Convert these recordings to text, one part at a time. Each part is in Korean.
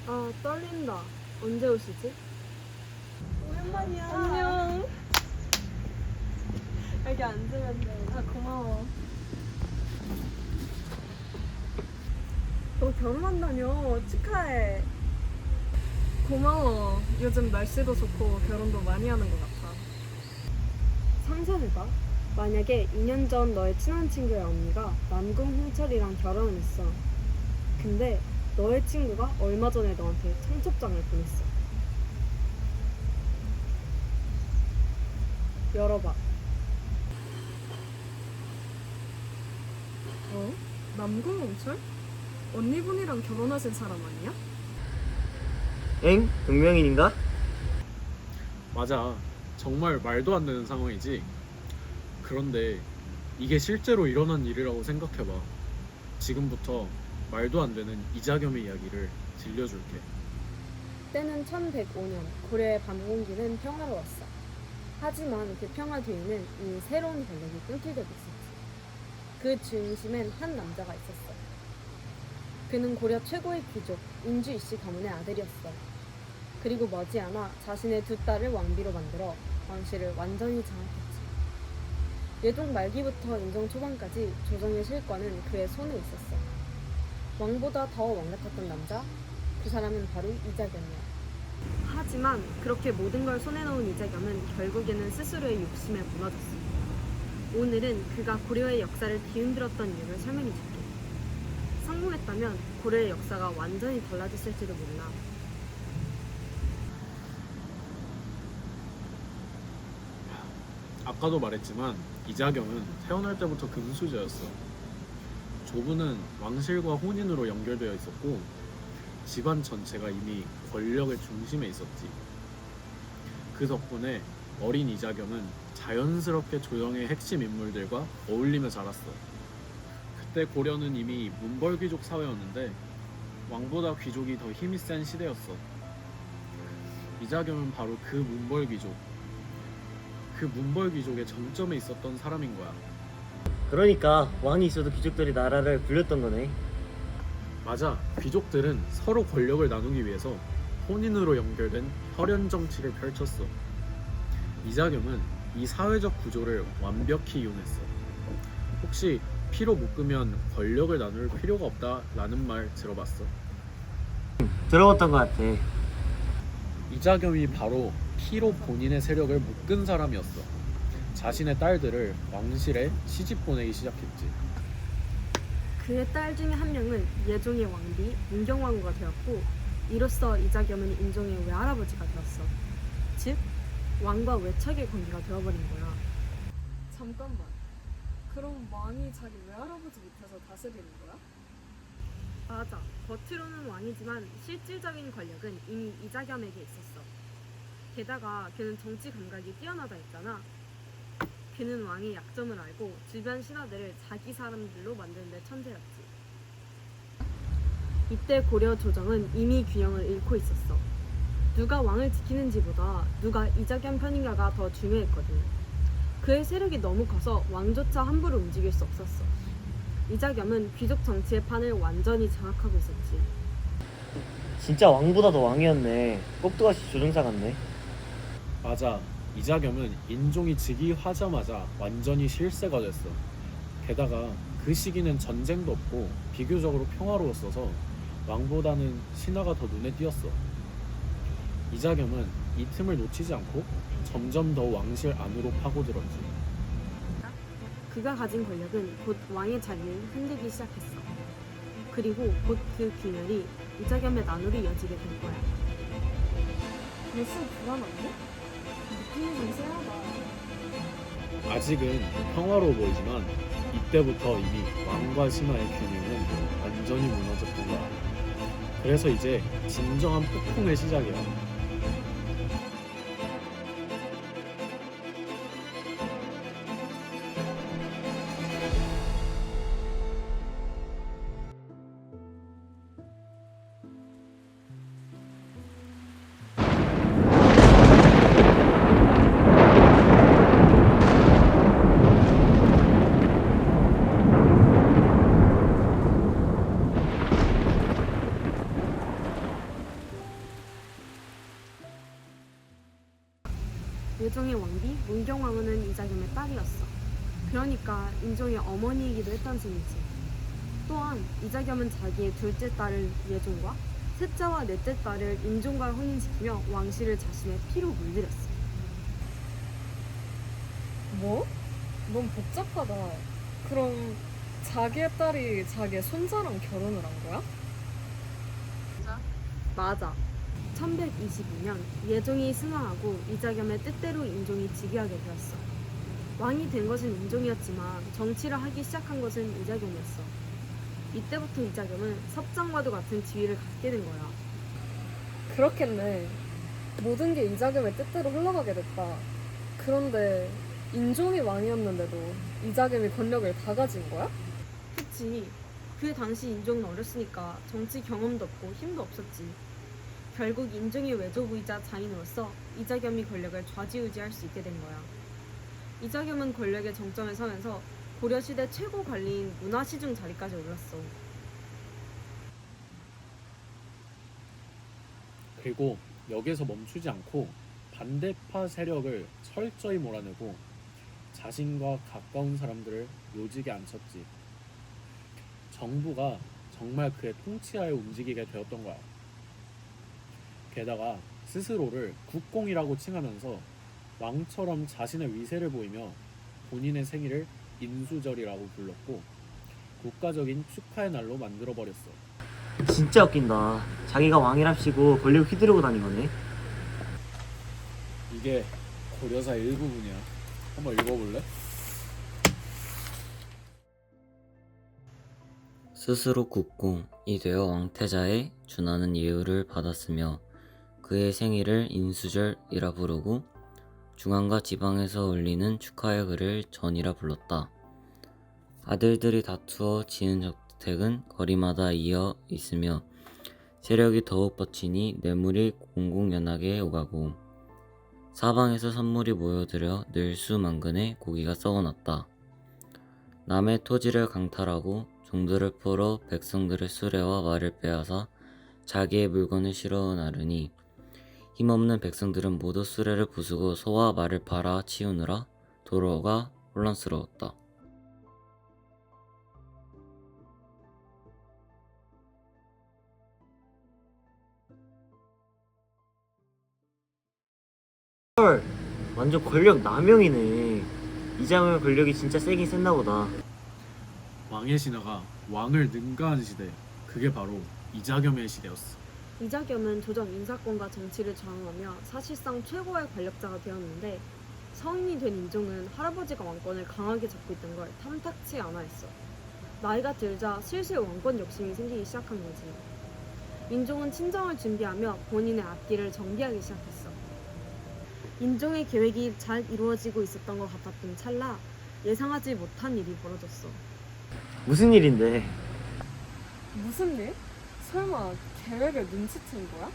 아, 떨린다. 언제 오시지? 오랜만이야. 안녕. 여기 앉으면 돼. 아, 고마워. 너 결혼한다며. 축하해. 고마워. 요즘 날씨도 좋고 결혼도 많이 하는 것 같아. 상상해봐. 만약에 2년 전 너의 친한 친구의 언니가 남궁 홍철이랑 결혼을 했어. 근데 너의 친구가 얼마 전에 너한테 청첩장을 보냈어. 열어봐. 어? 남궁 홍철? 언니분이랑 결혼하신 사람 아니야? 엥? 동명인인가? 맞아. 정말 말도 안 되는 상황이지. 그런데 이게 실제로 일어난 일이라고 생각해봐. 지금부터 말도 안 되는 이자겸의 이야기를 들려줄게. 때는 1105년 고려의 밤공기는 평화로웠어. 하지만 그 평화 뒤에는 이미 새로운 권력이 꿈틀대고 있었지. 그 중심엔 한 남자가 있었어. 그는 고려 최고의 귀족 인주 이씨 가문의 아들이었어. 그리고 머지않아 자신의 두 딸을 왕비로 만들어 왕실을 완전히 장악했지. 예종 말기부터 인종 초반까지 조정의 실권은 그의 손에 있었어. 왕보다 더 왕같았던 남자, 그 사람은 바로 이자겸이야. 하지만 그렇게 모든 걸 손에 넣은 이자겸은 결국에는 스스로의 욕심에 무너졌어. 오늘은 그가 고려의 역사를 뒤흔들었던 이유를 설명해줄게. 성공했다면 고려의 역사가 완전히 달라졌을지도 몰라. 아까도 말했지만 이자겸은 태어날 때부터 금수저였어. 조부는 왕실과 혼인으로 연결되어 있었고 집안 전체가 이미 권력의 중심에 있었지. 그 덕분에 어린 이자겸은 자연스럽게 조정의 핵심 인물들과 어울리며 자랐어. 그때 고려는 이미 문벌귀족 사회였는데 왕보다 귀족이 더 힘이 센 시대였어. 이자겸은 바로 그 문벌귀족의 정점에 있었던 사람인 거야. 그러니까 왕이 있어도 귀족들이 나라를 굴렸던 거네. 맞아. 귀족들은 서로 권력을 나누기 위해서 혼인으로 연결된 혈연 정치를 펼쳤어. 이자겸은 이 사회적 구조를 완벽히 이용했어. 혹시 피로 묶으면 권력을 나눌 필요가 없다라는 말 들어봤어? 들어봤던 것 같아. 이자겸이 바로 피로 본인의 세력을 묶은 사람이었어. 자신의 딸들을 왕실에 시집 보내기 시작했지. 그의 딸 중에 한 명은 예종의 왕비 문경왕후가 되었고, 이로써 이자겸은 인종의 외할아버지가 되었어. 즉, 왕과 외척의 관계가 되어버린 거야. 잠깐만. 그럼 왕이 자기 외할아버지 밑에서 다스리는 거야? 맞아. 겉으로는 왕이지만 실질적인 권력은 이미 이자겸에게 있었어. 게다가 그는 정치 감각이 뛰어나다 했잖아. 그는 왕의 약점을 알고 주변 신하들을 자기 사람들로 만드는 데 천재였지. 이때 고려 조정은 이미 균형을 잃고 있었어. 누가 왕을 지키는지보다 누가 이자겸 편인가가 더 중요했거든. 그의 세력이 너무 커서 왕조차 함부로 움직일 수 없었어. 이자겸은 귀족 정치의 판을 완전히 장악하고 있었지. 진짜 왕보다 더 왕이었네. 꼭두가시 조종사 같네. 맞아. 이자겸은 인종이 즉위하자마자 완전히 실세가 됐어. 게다가 그 시기는 전쟁도 없고 비교적으로 평화로웠어서 왕보다는 신하가 더 눈에 띄었어. 이자겸은 이 틈을 놓치지 않고 점점 더 왕실 안으로 파고들었지. 그가 가진 권력은 곧 왕의 자리를 흔들기 시작했어. 그리고 곧 그 균열이 이자겸의 난으로 이어지게 된 거야. 벌써 불안한데? 느낌이 좀 세하다. 아직은 평화로워 보이지만 이때부터 이미 왕과 신하의 균형은 완전히 무너졌던 거야. 그래서 이제 진정한 폭풍의 시작이야. 예종의 왕비 문경왕후는 이자겸의 딸이었어. 그러니까 인종의 어머니이기도 했던 셈이지. 또한 이자겸은 자기의 둘째 딸을 예종과 셋째와 넷째 딸을 인종과 혼인시키며 왕실을 자신의 피로 물들였어. 뭐? 너무 복잡하다. 그럼 자기의 딸이 자기의 손자랑 결혼을 한 거야? 맞아. 1122년 예종이 승하하고 이자겸의 뜻대로 인종이 즉위하게 되었어. 왕이 된 것은 인종이었지만 정치를 하기 시작한 것은 이자겸이었어. 이때부터 이자겸은 섭장과도 같은 지위를 갖게 된 거야. 그렇겠네. 모든 게 이자겸의 뜻대로 흘러가게 됐다. 그런데 인종이 왕이었는데도 이자겸이 권력을 다 가진 거야? 그치. 그 당시 인종은 어렸으니까 정치 경험도 없고 힘도 없었지. 결국 인종의 외조부이자 장인으로서 이자겸이 권력을 좌지우지할 수 있게 된 거야. 이자겸은 권력의 정점에 서면서 고려시대 최고 관리인 문화시중 자리까지 올랐어. 그리고 여기에서 멈추지 않고 반대파 세력을 철저히 몰아내고 자신과 가까운 사람들을 요직에 앉혔지. 정부가 정말 그의 통치하에 움직이게 되었던 거야. 게다가 스스로를 국공이라고 칭하면서 왕처럼 자신의 위세를 보이며 본인의 생일을 인수절이라고 불렀고 국가적인 축하의 날로 만들어버렸어. 진짜 웃긴다. 자기가 왕이랍시고 권력 휘두르고 다닌 거네. 이게 고려사 일부분이야. 한번 읽어볼래? 스스로 국공이 되어 왕태자에 준하는 예우를 받았으며 그의 생일을 인수절이라 부르고 중앙과 지방에서 올리는 축하의 글을 전이라 불렀다. 아들들이 다투어 지은 저택은 거리마다 이어 있으며 세력이 더욱 뻗치니 뇌물이 공공연하게 오가고 사방에서 선물이 모여들어 늘 수만근의 고기가 썩어났다. 남의 토지를 강탈하고 종들을 풀어 백성들의 수레와 말을 빼앗아 자기의 물건을 실어 나르니 힘없는 백성들은 모두 수레를 부수고 소와 말을 팔아 치우느라 도로가 혼란스러웠다. 헐, 완전 권력 남용이네. 이자겸의 권력이 진짜 세긴 셌나 보다. 왕의 신하가 왕을 능가한 시대, 그게 바로 이자겸의 시대였어. 이자겸은 조정 인사권과 정치를 저항하며 사실상 최고의 권력자가 되었는데 성인이 된 인종은 할아버지가 왕권을 강하게 잡고 있던 걸 탐탁치 않아 했어. 나이가 들자 슬슬 왕권 욕심이 생기기 시작한 거지. 인종은 친정을 준비하며 본인의 앞길을 정비하기 시작했어. 인종의 계획이 잘 이루어지고 있었던 것 같았던 찰나 예상하지 못한 일이 벌어졌어. 무슨 일인데? 무슨 일? 설마 계획을 눈치챈 거야?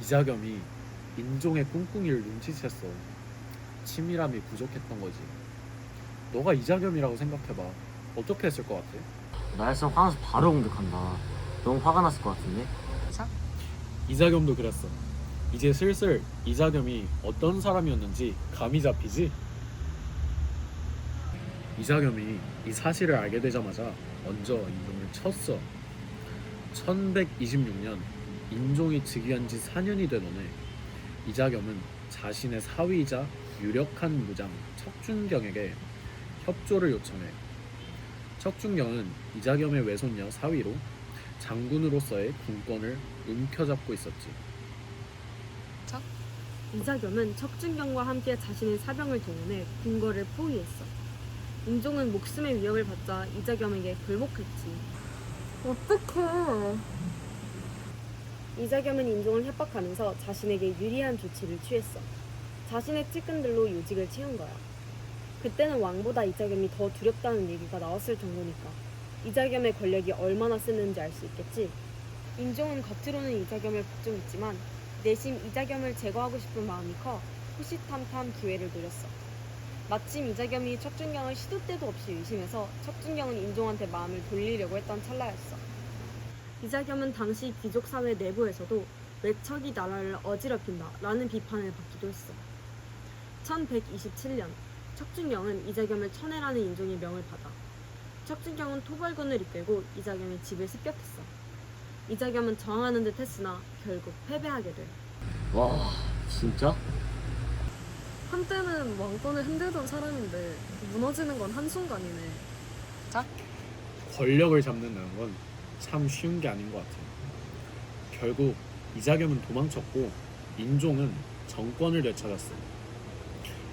이자겸이 인종의 꿍꿍이를 눈치챘어. 치밀함이 부족했던 거지. 너가 이자겸이라고 생각해봐. 어떻게 했을 것 같아? 나였으면 화나서 바로 공격한다. 너무 화가 났을 것 같은데? 이자겸도 그랬어. 이제 슬슬 이자겸이 어떤 사람이었는지 감이 잡히지? 이자겸이 이 사실을 알게 되자마자 먼저 인종을 쳤어. 1126년 인종이 즉위한 지 4년이 된 오늘 이자겸은 자신의 사위이자 유력한 무장 척준경에게 협조를 요청해. 척준경은 이자겸의 외손녀 사위로 장군으로서의 군권을 움켜잡고 있었지. 이자겸은 척준경과 함께 자신의 사병을 동원해 궁궐을 포위했어. 인종은 목숨의 위협을 받자 이자겸에게 굴복했지. 어떡해. 이자겸은 인종을 협박하면서 자신에게 유리한 조치를 취했어. 자신의 측근들로 요직을 채운 거야. 그때는 왕보다 이자겸이 더 두렵다는 얘기가 나왔을 정도니까 이자겸의 권력이 얼마나 셌는지 알 수 있겠지. 인종은 겉으로는 이자겸을 복종했지만 내심 이자겸을 제거하고 싶은 마음이 커 호시탐탐 기회를 노렸어. 마침 이자겸이 척준경을 시도 때도 없이 의심해서 척준경은 인종한테 마음을 돌리려고 했던 찰나였어. 이자겸은 당시 귀족사회 내부에서도 왜 척이 나라를 어지럽힌다 라는 비판을 받기도 했어. 1127년 척준경은 이자겸을 천해라는 인종의 명을 받아 척준경은 토벌군을 이끌고 이자겸의 집을 습격했어. 이자겸은 저항하는 듯 했으나 결국 패배하게 돼. 와, 진짜? 한때는 왕권을 흔들던 사람인데 무너지는 건 한순간이네. 권력을 잡는다는 건 참 쉬운 게 아닌 것 같아. 결국 이자겸은 도망쳤고 인종은 정권을 되찾았어.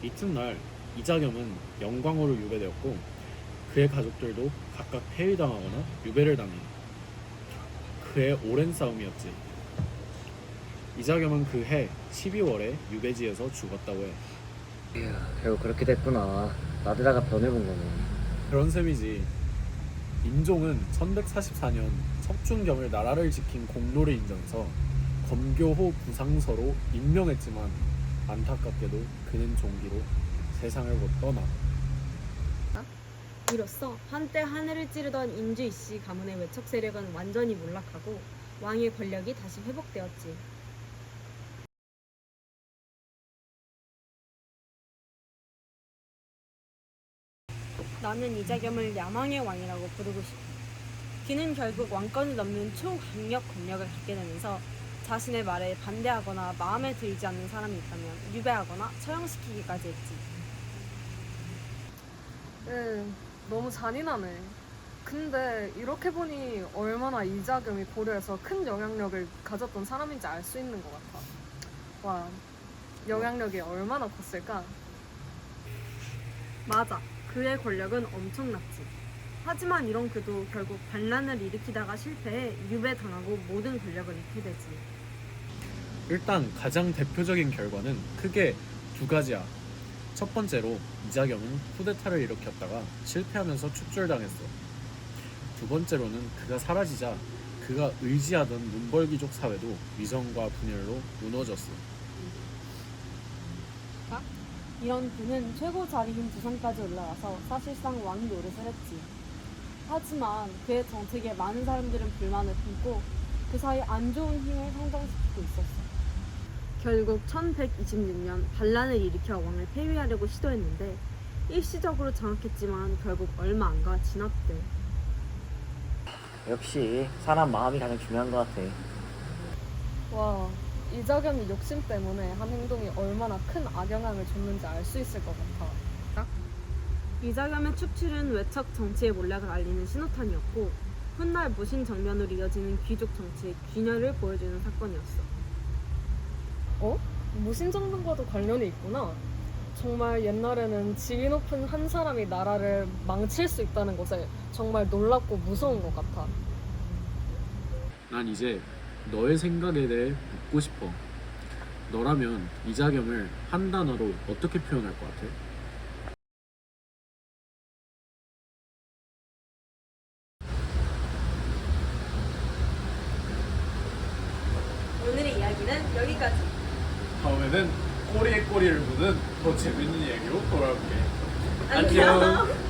이튿날 이자겸은 영광으로 유배되었고 그의 가족들도 각각 폐위당하거나 유배를 당해. 그의 오랜 싸움이었지. 이자겸은 그 해 12월에 유배지에서 죽었다고 해. 휴, 결국 그렇게 됐구나. 나대다가 변해본 거네. 그런 셈이지. 인종은 1144년 척준경을 나라를 지킨 공로를 인정해서 검교호 부상서로 임명했지만 안타깝게도 그는 종기로 세상을 곧 떠나. 이로써 한때 하늘을 찌르던 인주이씨 가문의 외척 세력은 완전히 몰락하고 왕의 권력이 다시 회복되었지. 나는 이자겸을 야망의 왕이라고 부르고 싶어. 그는 결국 왕권을 넘는 초강력 권력을 갖게 되면서 자신의 말에 반대하거나 마음에 들지 않는 사람이 있다면 유배하거나 처형시키기까지 했지. 너무 잔인하네. 근데 이렇게 보니 얼마나 이자겸이 고려에서 큰 영향력을 가졌던 사람인지 알 수 있는 것 같아. 와, 영향력이 얼마나 컸을까? 맞아. 그의 권력은 엄청났지. 하지만 이런 그도 결국 반란을 일으키다가 실패해 유배당하고 모든 권력을 잃게 되지. 일단 가장 대표적인 결과는 크게 두 가지야. 첫 번째로 이자겸은 쿠데타를 일으켰다가 실패하면서 축출당했어. 두 번째로는 그가 사라지자 그가 의지하던 문벌귀족 사회도 위선과 분열로 무너졌어. 이런 그는 최고 자리인 부상까지 올라가서 사실상 왕 노릇을 했지. 하지만 그의 정책에 많은 사람들은 불만을 품고 그 사이 안 좋은 힘을 성장시키고 있었어. 결국 1126년 반란을 일으켜 왕을 폐위하려고 시도했는데 일시적으로 장악했지만 결국 얼마 안 가 진압돼. 역시 사람 마음이 가장 중요한 것 같아. 와, 이자겸이 욕심 때문에 한 행동이 얼마나 큰 악영향을 줬는지 알 수 있을 것 같아. 이자겸의 축출은 외척 정치의 몰락을 알리는 신호탄이었고 훗날 무신 정면으로 이어지는 귀족 정치의 균열을 보여주는 사건이었어. 무신정변과도 관련이 있구나. 정말 옛날에는 지위 높은 한 사람이 나라를 망칠 수 있다는 것에 정말 놀랍고 무서운 것 같아. 난 이제 너의 생각에 대해 묻고 싶어. 너라면 이자겸을 한 단어로 어떻게 표현할 것 같아? 오늘의 이야기는 여기까지. 다음에는 꼬리에 꼬리를 무는 더 재밌는 이야기로 돌아올게. 안녕.